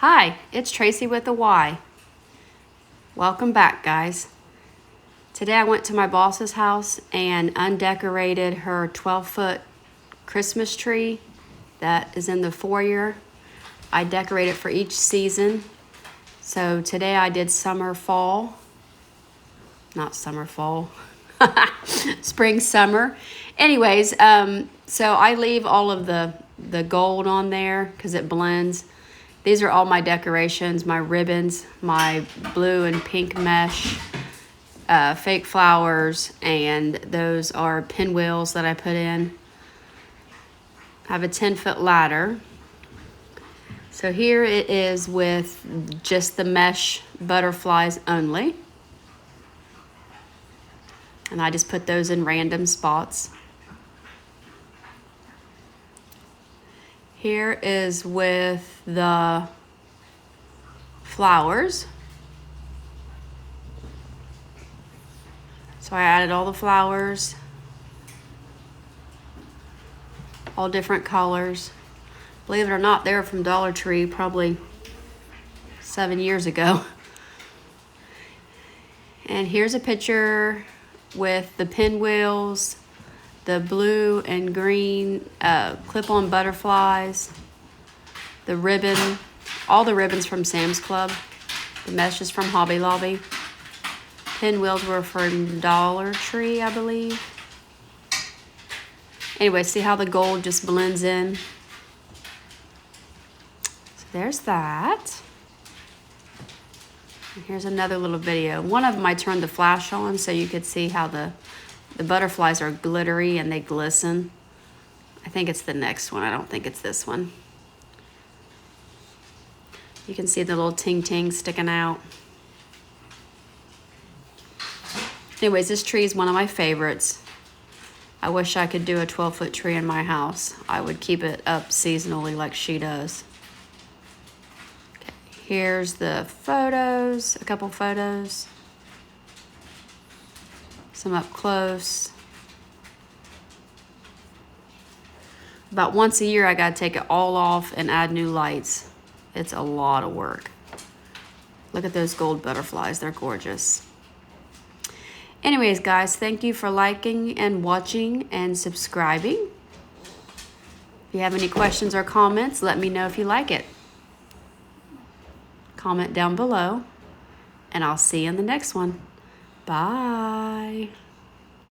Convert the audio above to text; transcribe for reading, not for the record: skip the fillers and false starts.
Hi, it's Tracy with a Y. Welcome back, guys. Today I went to my boss's house and undecorated her 12-foot Christmas tree that is in the foyer. I decorate it for each season. So today I did summer, fall. Not summer, fall. Spring, summer. Anyways, so I leave all of the gold on there because it blends. These are all my decorations, my ribbons, my blue and pink mesh, fake flowers, and those are pinwheels that I put in. I have a 10-foot ladder. So here it is with just the mesh butterflies only. And I just put those in random spots. Here is with the flowers. So I added all the flowers, all different colors. Believe it or not, they were from Dollar Tree probably 7 years ago. And here's a picture with the pinwheels, the blue and green clip-on butterflies, the ribbon, all the ribbons from Sam's Club, the mesh is from Hobby Lobby. Pinwheels were from Dollar Tree, I believe. Anyway, see how the gold just blends in? So there's that. And here's another little video. One of them I turned the flash on so you could see how the butterflies are glittery and they glisten. I think it's the next one. I don't think it's this one. You can see the little ting-ting sticking out. Anyways, this tree is one of my favorites. I wish I could do a 12-foot tree in my house. I would keep it up seasonally like she does. Okay, here's the photos, a couple photos. Some up close. About once a year, I gotta take it all off and add new lights. It's a lot of work. Look at those gold butterflies, they're gorgeous. Anyways, guys, thank you for liking and watching and subscribing. If you have any questions or comments, let me know if you like it. Comment down below, and I'll see you in the next one. Bye.